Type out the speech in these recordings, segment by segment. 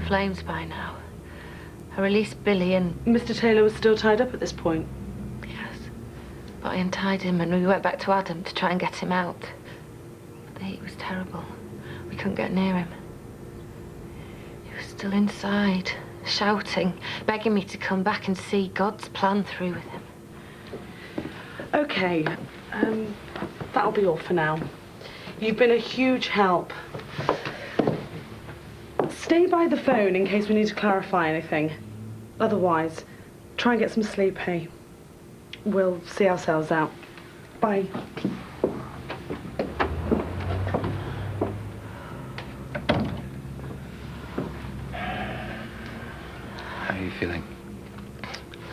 flames by now. I released Billy and... Mr. Taylor was still tied up at this point? Yes. But I untied him and we went back to Adam to try and get him out. But the heat was terrible. We couldn't get near him. He was still inside, shouting, begging me to come back and see God's plan through with him. Okay, that'll be all for now. You've been a huge help. Stay by the phone in case we need to clarify anything. Otherwise, try and get some sleep, hey? We'll see ourselves out. Bye. How are you feeling?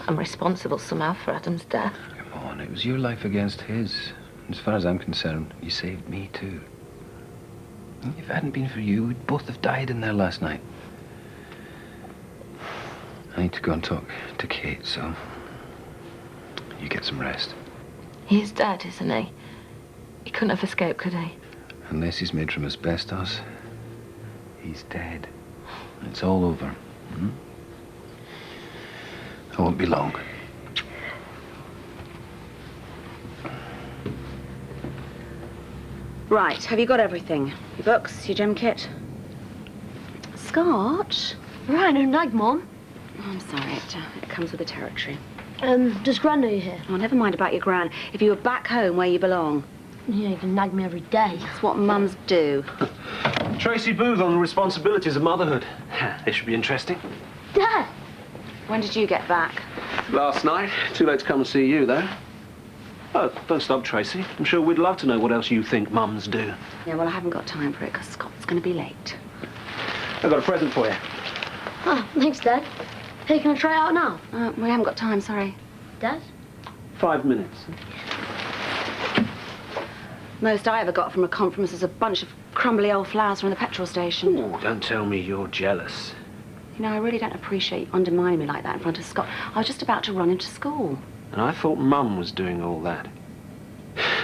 I'm responsible somehow for Adam's death. Come on, it was your life against his. As far as I'm concerned, you saved me too. If it hadn't been for you, we'd both have died in there last night. I need to go and talk to Kate, so you get some rest. He is dead, isn't he? He couldn't have escaped, could he? Unless he's made from asbestos, he's dead. It's all over. Hmm? I won't be long. Right, have you got everything? Your books, your gym kit? Scotch? Right, no nag, Mum. Oh, I'm sorry, it comes with the territory. Does Gran know you're here? Oh, never mind about your gran. If you were back home where you belong. Yeah, you can nag me every day. That's what mums do. Tracy Booth on the responsibilities of motherhood. This should be interesting. Dad! When did you get back? Last night. Too late to come and see you, though. Oh, don't stop, Tracy. I'm sure we'd love to know what else you think mums do. Yeah, well, I haven't got time for it because Scott's going to be late. I've got a present for you. Oh, thanks, Dad. Hey, can I try it out now? We haven't got time, sorry. Dad? 5 minutes. Most I ever got from a conference was a bunch of crumbly old flowers from the petrol station. Ooh, don't tell me you're jealous. You know, I really don't appreciate you undermining me like that in front of Scott. I was just about to run him to school. And I thought Mum was doing all that.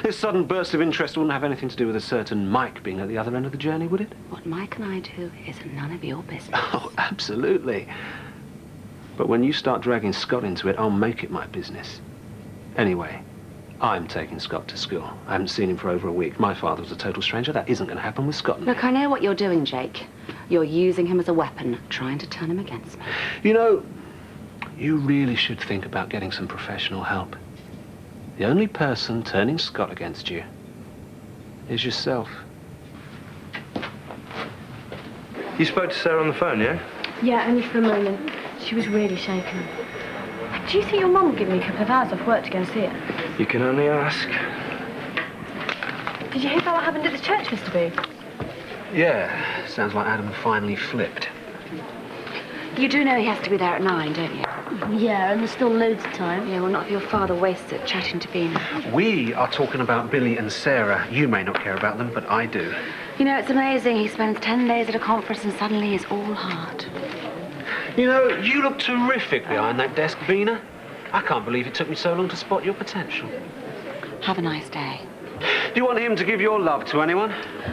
This sudden burst of interest wouldn't have anything to do with a certain Mike being at the other end of the journey, would it? What Mike and I do is none of your business. Oh, absolutely. But when you start dragging Scott into it, I'll make it my business. Anyway, I'm taking Scott to school. I haven't seen him for over a week. My father was a total stranger. That isn't going to happen with Scott and me. Look, I know what you're doing, Jake. You're using him as a weapon, trying to turn him against me. You know, you really should think about getting some professional help. The only person turning Scott against you is yourself. You spoke to Sarah on the phone, yeah? Yeah, only for a moment. She was really shaken. Do you think your mum would give me a couple of hours off work to go and see her? You can only ask. Did you hear about what happened at the church, Mr. Booth? Yeah, sounds like Adam finally flipped. You do know he has to be there at 9, don't you? Yeah, and there's still loads of time. Yeah, well, not if your father wastes it chatting to Bean. We are talking about Billy and Sarah. You may not care about them, but I do. You know, it's amazing. He spends 10 days at a conference and suddenly he's all heart. You know, you look terrific behind that desk, Bina. I can't believe it took me so long to spot your potential. Have a nice day. Do you want him to give your love to anyone?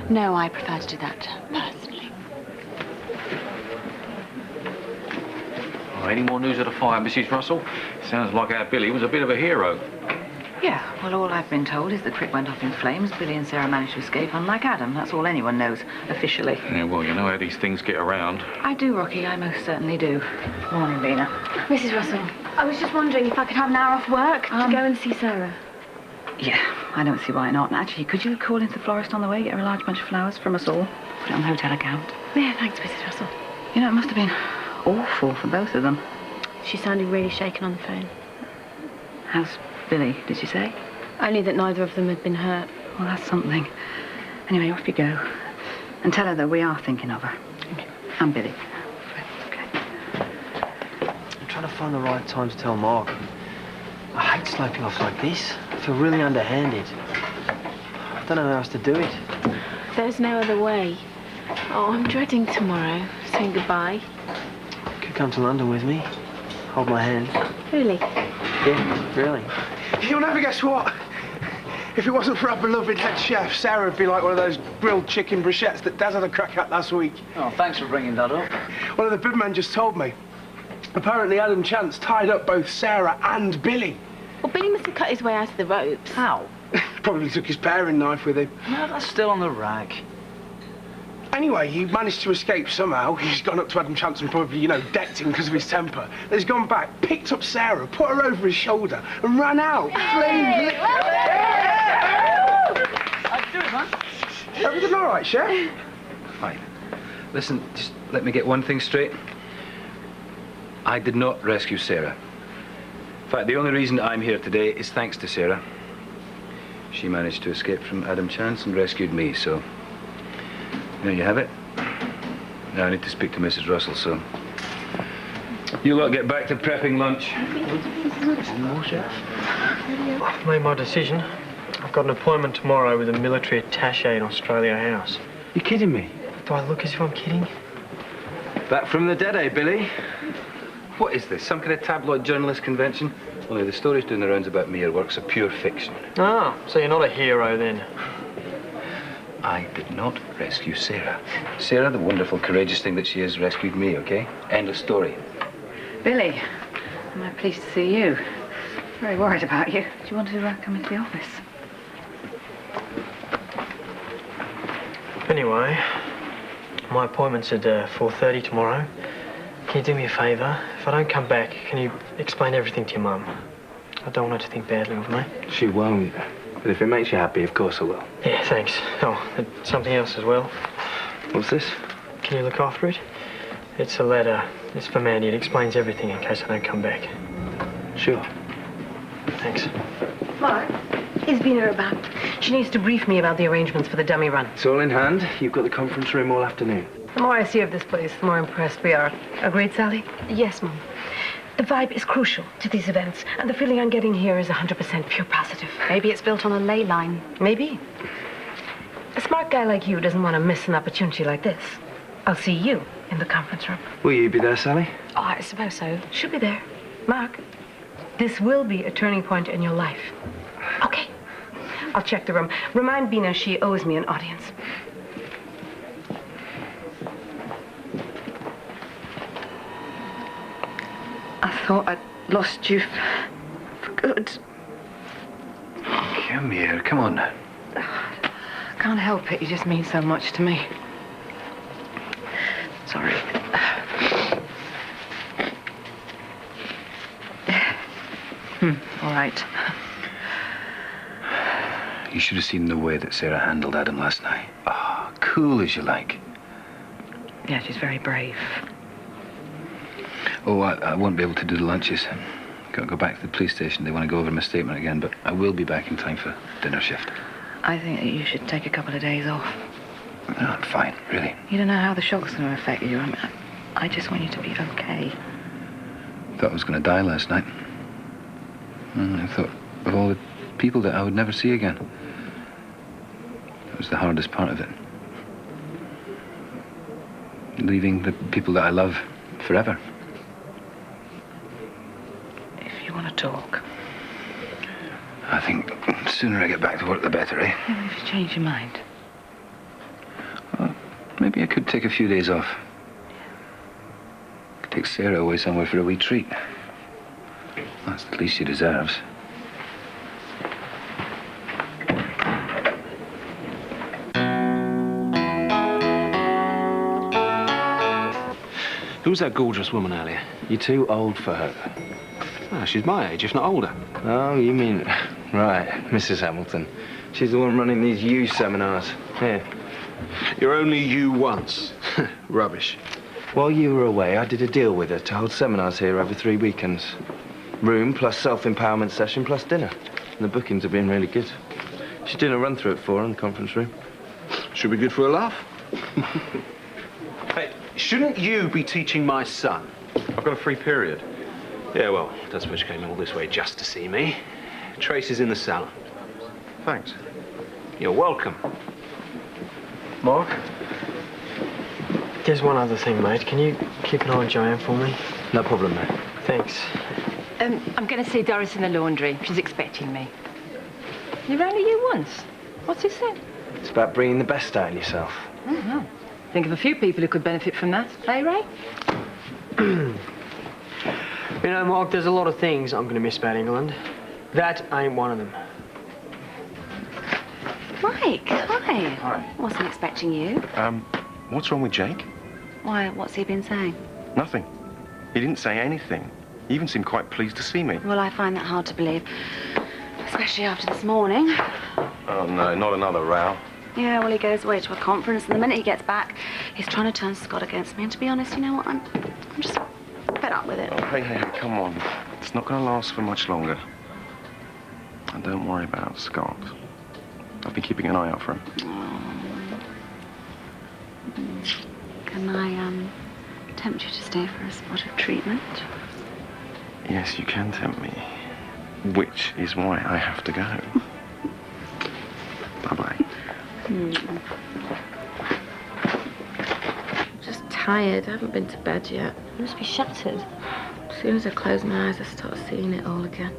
No, I prefer to do that personally. Oh, any more news of the fire, Mrs. Russell? Sounds like our Billy was a bit of a hero. Yeah, well, all I've been told is the trip went up in flames. Billy and Sarah managed to escape, unlike Adam. That's all anyone knows, officially. Yeah, well, you know how these things get around. I do, Rocky, I most certainly do. Morning, Lena. Mrs. Russell, I was just wondering if I could have an hour off work to go and see Sarah. Yeah, I don't see why not. And actually, could you call into the florist on the way, get her a large bunch of flowers from us all? Put it on the hotel account. Yeah, thanks, Mrs. Russell. You know, it must have been awful for both of them. She sounded really shaken on the phone. How's Billy, did she say? Only that neither of them had been hurt. Well, that's something. Anyway, off you go. And tell her that we are thinking of her. Okay. And Billy. I'm trying to find the right time to tell Mark. I hate sloping off like this. I feel really underhanded. I don't know how else to do it. There's no other way. Oh, I'm dreading tomorrow, saying goodbye. Could come to London with me. Hold my hand. Really? Yeah, really. You'll never guess what. If it wasn't for our beloved head chef, Sarah would be like one of those grilled chicken brochettes that Daz had a crack at last week. Oh, thanks for bringing that up. One of the bib men just told me. Apparently Adam Chance tied up both Sarah and Billy. Well, Billy must have cut his way out of the ropes. How? Probably took his paring knife with him. No, that's still on the rack. Anyway, he managed to escape somehow. He's gone up to Adam Chance and probably, you know, decked him because of his temper. Then he's gone back, picked up Sarah, put her over his shoulder, and ran out. Flames. I'd do it, man. Everything all right, Chef? Fine. Listen, just let me get one thing straight. I did not rescue Sarah. In fact, the only reason I'm here today is thanks to Sarah. She managed to escape from Adam Chance and rescued me, so there you have it. Now I need to speak to Mrs. Russell, so you lot get back to prepping lunch. I've made my decision. I've got an appointment tomorrow with a military attaché in Australia House. You kidding me? Do I look as if I'm kidding? Back from the dead, eh, Billy? What is this, some kind of tabloid journalist convention? Only the stories doing the rounds about me are works of pure fiction. Ah, so you're not a hero then? I did not rescue Sarah. Sarah, the wonderful, courageous thing that she is, rescued me, okay? End of story. Billy, am I pleased to see you? Very worried about you. Do you want to come into the office? Anyway, my appointment's at 4:30 tomorrow. Can you do me a favour? If I don't come back, can you explain everything to your mum? I don't want her to think badly of me. She won't. But if it makes you happy, of course I will. Yeah, thanks. Oh, and something else as well. What's this? Can you look after it? It's a letter. It's for Mandy. It explains everything in case I don't come back. Sure. Thanks. Mark, is Bina about? She needs to brief me about the arrangements for the dummy run. It's all in hand. You've got the conference room all afternoon. The more I see of this place, the more impressed we are. Agreed, Sally? Yes, Mum. The vibe is crucial to these events, and the feeling I'm getting here is 100% pure positive. Maybe it's built on a ley line. Maybe. A smart guy like you doesn't want to miss an opportunity like this. I'll see you in the conference room. Will you be there, Sally? Oh, I suppose so. Should be there. Mark, this will be a turning point in your life. Okay. I'll check the room. Remind Bina she owes me an audience. I thought I'd lost you for good. Come here, come on now. Can't help it, you just mean so much to me. Sorry. All right. You should have seen the way that Sarah handled Adam last night. Ah, cool as you like. Yeah, she's very brave. Oh, I won't be able to do the lunches. Got to go back to the police station. They want to go over my statement again, but I will be back in time for dinner shift. I think that you should take a couple of days off. No, I'm fine, really. You don't know how the shock's going to affect you. I just want you to be okay. Thought I was going to die last night. I thought of all the people that I would never see again. That was the hardest part of it. Leaving the people that I love forever. If you want to talk. I think the sooner I get back to work, the better, eh? Yeah, but if you change your mind. Well, maybe I could take a few days off. Could take Sarah away somewhere for a wee treat. That's the least she deserves. Who was that gorgeous woman earlier? You're too old for her. Oh, she's my age, if not older. Oh, you mean... Right, Mrs. Hamilton. She's the one running these you seminars. Here. You're only you once. Rubbish. While you were away, I did a deal with her to hold seminars here over 3 weekends. Room plus self-empowerment session plus dinner. And the bookings have been really good. She's doing a run-through at 4 in the conference room. Should be good for a laugh. Hey, shouldn't you be teaching my son? I've got a free period. Yeah, well, I don't suppose you came all this way just to see me. Trace is in the salon. Thanks. You're welcome. Mark? There's one other thing, mate. Can you keep an eye on Joanne for me? No problem, mate. Thanks. I'm going to see Doris in the laundry. She's expecting me. You've only you once. What's it say? It's about bringing the best out in yourself. Oh, well. Think of a few people who could benefit from that. Eh, Ray? You know, Mark, there's a lot of things I'm going to miss about England. That ain't one of them. Mike, hi. Hi. Wasn't expecting you. What's wrong with Jake? Why, what's he been saying? Nothing. He didn't say anything. He even seemed quite pleased to see me. Well, I find that hard to believe. Especially after this morning. Oh, no, not another row. Yeah, well, he goes away to a conference, and the minute he gets back, he's trying to turn Scott against me. And to be honest, you know what? I'm just fed up with it. Oh, hey, come on. It's not going to last for much longer. And don't worry about Scott. I've been keeping an eye out for him. Can I, tempt you to stay for a spot of treatment? Yes, you can tempt me. Which is why I have to go. Bye-bye. Just tired. I haven't been to bed yet. You must be shattered. As soon as I close my eyes, I start seeing it all again.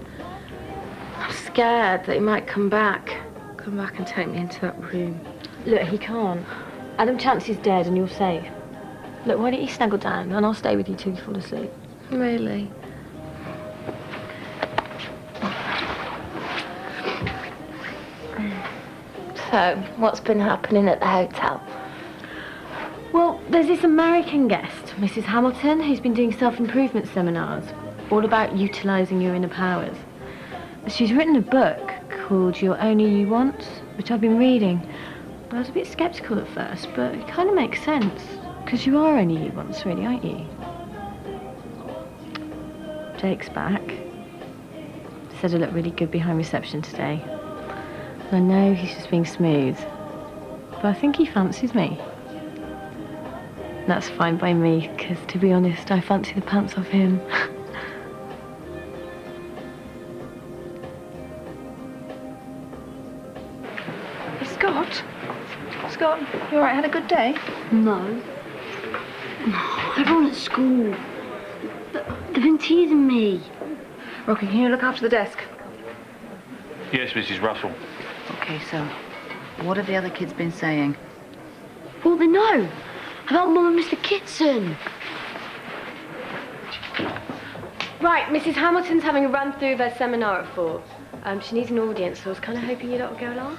I'm scared that he might come back. Come back and take me into that room. Look, he can't. Adam Chancey's dead and you're safe. Look, why don't you snuggle down and I'll stay with you till you fall asleep. Really? So, what's been happening at the hotel? Well, there's this American guest, Mrs. Hamilton, who's been doing self-improvement seminars, all about utilising your inner powers. She's written a book called You're Only You Once, which I've been reading. I was a bit sceptical at first, but it kind of makes sense, because you are only you once, really, aren't you? Jake's back. Said I look really good behind reception today. I know he's just being smooth, but I think he fancies me. That's fine by me, because to be honest, I fancy the pants off him. Scott, you all right? Had a good day? No. Everyone at school. They've been teasing me. Rocky, can you look after the desk? Yes, Mrs. Russell. Okay, so what have the other kids been saying? Well, they know. About Mum and Mr. Kitson. Right, Mrs. Hamilton's having a run through their seminar at 4. She needs an audience, so I was kind of hoping you lot would go along.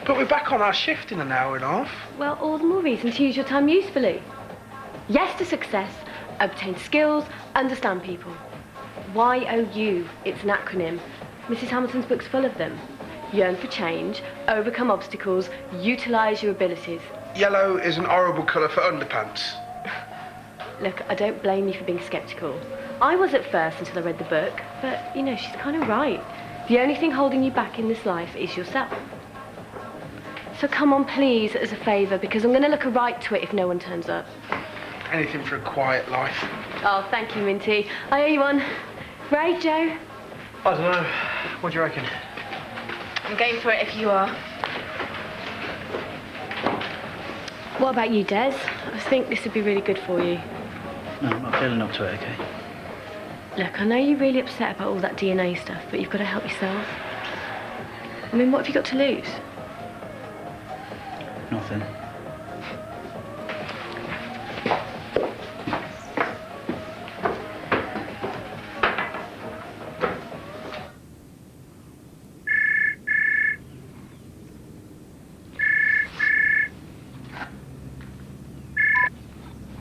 But we're back on our shift in an hour and a half. Well, all the more reason to use your time usefully. Yes to success, obtain skills, understand people. YOU, it's an acronym. Mrs. Hamilton's book's full of them. Yearn for change, overcome obstacles, utilise your abilities. Yellow is an horrible colour for underpants. Look, I don't blame you for being sceptical. I was at first until I read the book, but, you know, she's kind of right. The only thing holding you back in this life is yourself. So come on, please, as a favour, because I'm going to look a right to it if no one turns up. Anything for a quiet life. Oh, thank you, Minty. I owe you one. Ray, Joe? I don't know. What do you reckon? I'm game for it if you are. What about you, Des? I think this would be really good for you. No, I'm not feeling up to it, okay? Look, I know you're really upset about all that DNA stuff, but you've got to help yourself. I mean, what have you got to lose? Nothing.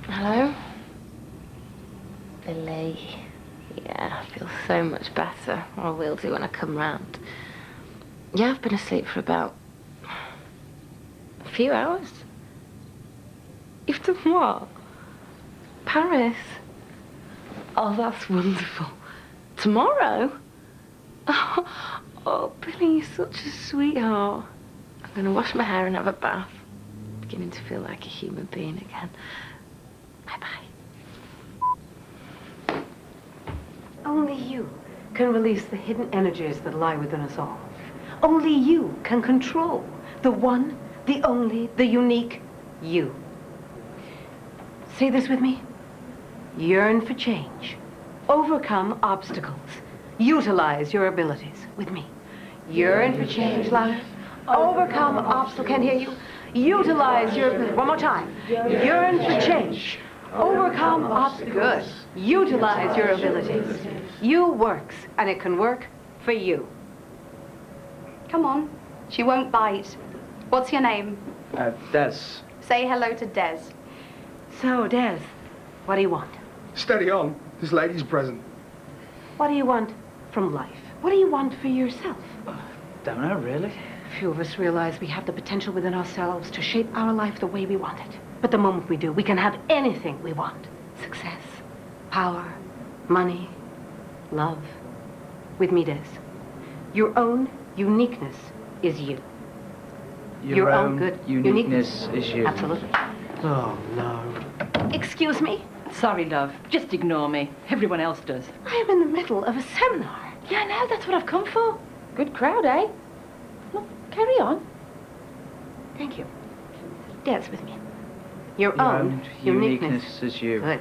Hello? Billy. Yeah, I feel so much better. Or I will do when I come round. Yeah, I've been asleep for about a few hours. You've done what? Paris? Oh, that's wonderful. Tomorrow? Oh, Billy, you're such a sweetheart. I'm going to wash my hair and have a bath. Beginning to feel like a human being again. Bye-bye. Only you can release the hidden energies that lie within us all. Only you can control the one, the only, the unique you. Say this with me. Yearn for change. Overcome obstacles. Utilize your abilities with me. You're in for change, love. Overcome obstacle. Can't hear you. Utilize your... One more time. You're in for change. Overcome obstacle. Good. Utilize your abilities. You works, and it can work for you. Come on. She won't bite. What's your name? Des. Say hello to Des. So, Des, what do you want? Steady on. This lady's present. What do you want from life? What do you want for yourself? Don't know, really. Few of us realize we have the potential within ourselves to shape our life the way we want it. But the moment we do, we can have anything we want. Success, power, money, love. With me, Des. Your own uniqueness is you. Your own good uniqueness is you. Absolutely. Oh, no. Excuse me? Sorry, love. Just ignore me. Everyone else does. I am in the middle of a seminar. Yeah, I know. That's what I've come for. Good crowd, eh? Look, carry on. Thank you. Dance with me. Your own own uniqueness is you. Good.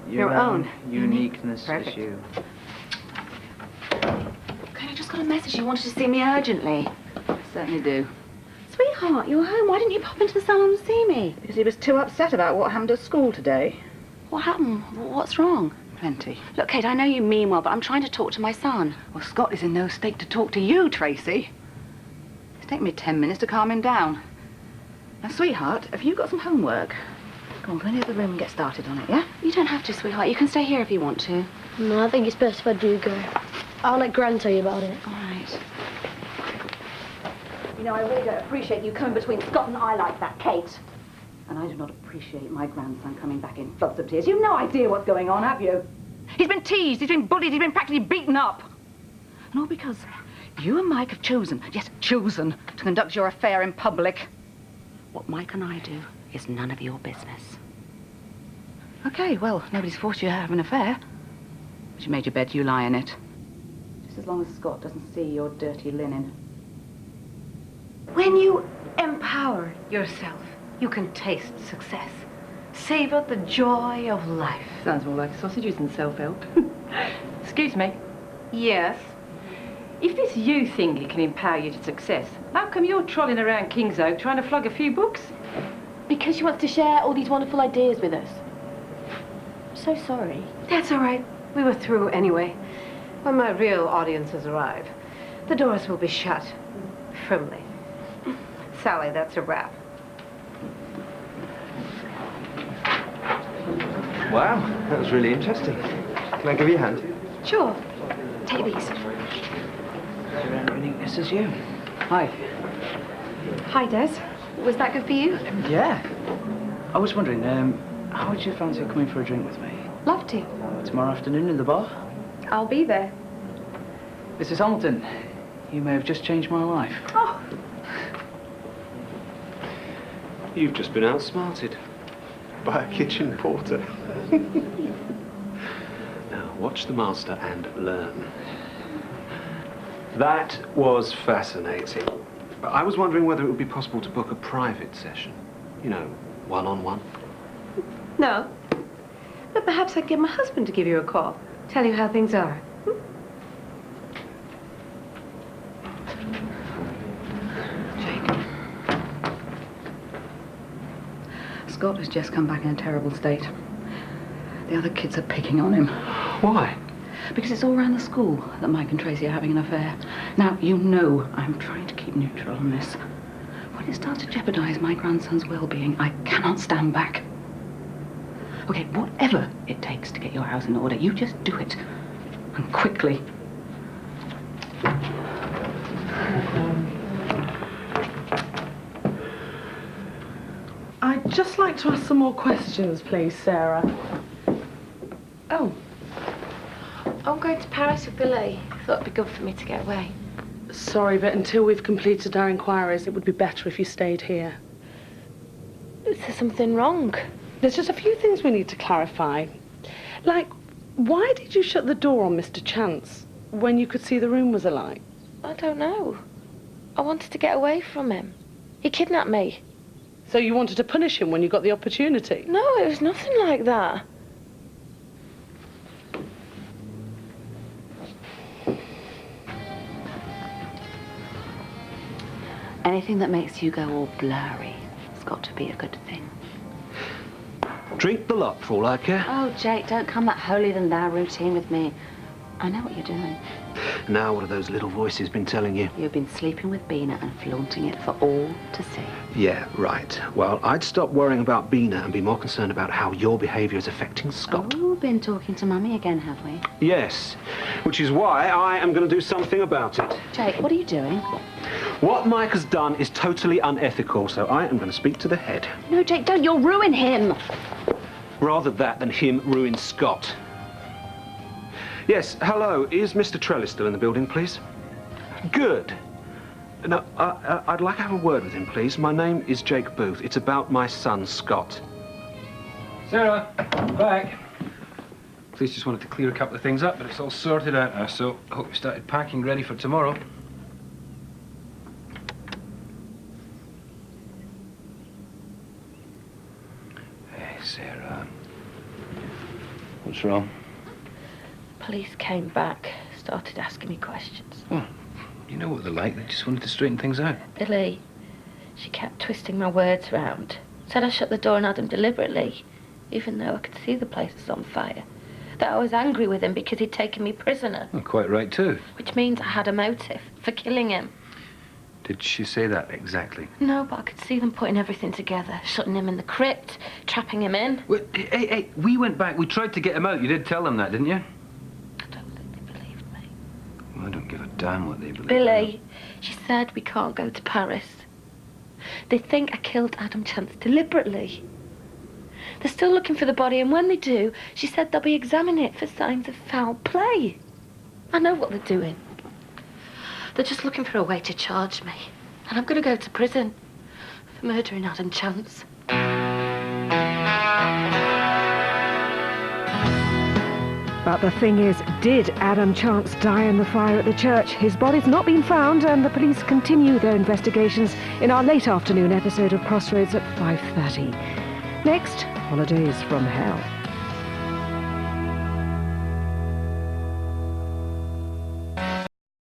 Your own uniqueness Perfect. is you. Okay, I just got a message. You wanted to see me urgently. Certainly do. Sweetheart, you're home. Why didn't you pop into the salon and see me? Because he was too upset about what happened at school today. What happened? What's wrong? Plenty. Look, Kate, I know you mean well, but I'm trying to talk to my son. Well, Scott is in no state to talk to you, Tracy. It's taken me 10 minutes to calm him down. Now, sweetheart, have you got some homework? Come on, go into the other room and get started on it, yeah? You don't have to, sweetheart. You can stay here if you want to. No, I think it's best if I do go. I'll let Gran tell you about it. All right. You know, I really don't appreciate you coming between Scott and I like that, Kate. And I do not appreciate my grandson coming back in floods of tears. You've no idea what's going on, have you? He's been teased, he's been bullied, he's been practically beaten up. And all because you and Mike have chosen, yes, chosen, to conduct your affair in public. What Mike and I do is none of your business. Okay, well, nobody's forced you to have an affair. But you made your bed, you lie in it. Just as long as Scott doesn't see your dirty linen. When you empower yourself, you can taste success. Savor the joy of life. Sounds more like sausages than self-help. Excuse me. Yes? If this you thingy can empower you to success, how come you're trolling around King's Oak trying to flog a few books? Because she wants to share all these wonderful ideas with us. I'm so sorry. That's all right. We were through anyway. When my real audiences arrive, the doors will be shut firmly. Sally, that's a wrap. Wow, that was really interesting. Can I give you a hand? Sure. Take these. Your own uniqueness is you. Hi. Hi, Des. Was that good for you? Yeah. I was wondering, how would you fancy coming for a drink with me? Love to. Tomorrow afternoon in the bar? I'll be there. Mrs. Hamilton, you may have just changed my life. Oh. You've just been outsmarted by a kitchen porter. Now, watch the master and learn. That was fascinating. But I was wondering whether it would be possible to book a private session. You know, one-on-one. No. But perhaps I can get my husband to give you a call. Tell you how things are. Scott has just come back in a terrible state. The other kids are picking on him. Why? Because it's all around the school that Mike and Tracy are having an affair. Now, you know I'm trying to keep neutral on this. When it starts to jeopardize my grandson's well-being, I cannot stand back. Okay, whatever it takes to get your house in order, you just do it. And quickly. I'd just like to ask some more questions, please, Sarah. Oh. I'm going to Paris with Billy. Thought it'd be good for me to get away. Sorry, but until we've completed our inquiries, it would be better if you stayed here. Is there something wrong? There's just a few things we need to clarify. Like, why did you shut the door on Mr. Chance when you could see the room was alight? I don't know. I wanted to get away from him. He kidnapped me. So you wanted to punish him when you got the opportunity? No, it was nothing like that. Anything that makes you go all blurry has got to be a good thing. Drink the lot for all I care. Oh, Jake, don't come that holier-than-thou routine with me. I know what you're doing. Now, what have those little voices been telling you? You've been sleeping with Bina and flaunting it for all to see. Yeah, right. Well, I'd stop worrying about Bina and be more concerned about how your behaviour is affecting Scott. Oh, been talking to Mummy again, have we? Yes, which is why I am going to do something about it. Jake, what are you doing? What Mike has done is totally unethical, so I am going to speak to the head. No, Jake, don't. You'll ruin him. Rather that than him ruin Scott. Yes, hello. Is Mr. Trellis still in the building, please? Good. No, I'd like to have a word with him, please. My name is Jake Booth. It's about my son, Scott. Sarah, I'm back. Police just wanted to clear a couple of things up, but it's all sorted out now, so I hope you started packing ready for tomorrow. Hey, Sarah. What's wrong? Police came back, started asking me questions. Oh, you know what they're like. They just wanted to straighten things out. Billy, she kept twisting my words round. Said I shut the door on Adam deliberately, even though I could see the place was on fire. That I was angry with him because he'd taken me prisoner. Well, quite right, too. Which means I had a motive for killing him. Did she say that exactly? No, but I could see them putting everything together. Shutting him in the crypt, trapping him in. Wait, hey, we went back. We tried to get him out. You did tell them that, didn't you? I don't give a damn what they believe. Billy, she said we can't go to Paris. They think I killed Adam Chance deliberately. They're still looking for the body, and when they do, she said they'll be examining it for signs of foul play. I know what they're doing. They're just looking for a way to charge me. And I'm going to go to prison for murdering Adam Chance. But the thing is, did Adam Chance die in the fire at the church? His body's not been found, and the police continue their investigations in our late afternoon episode of Crossroads at 5:30. Next, Holidays from Hell.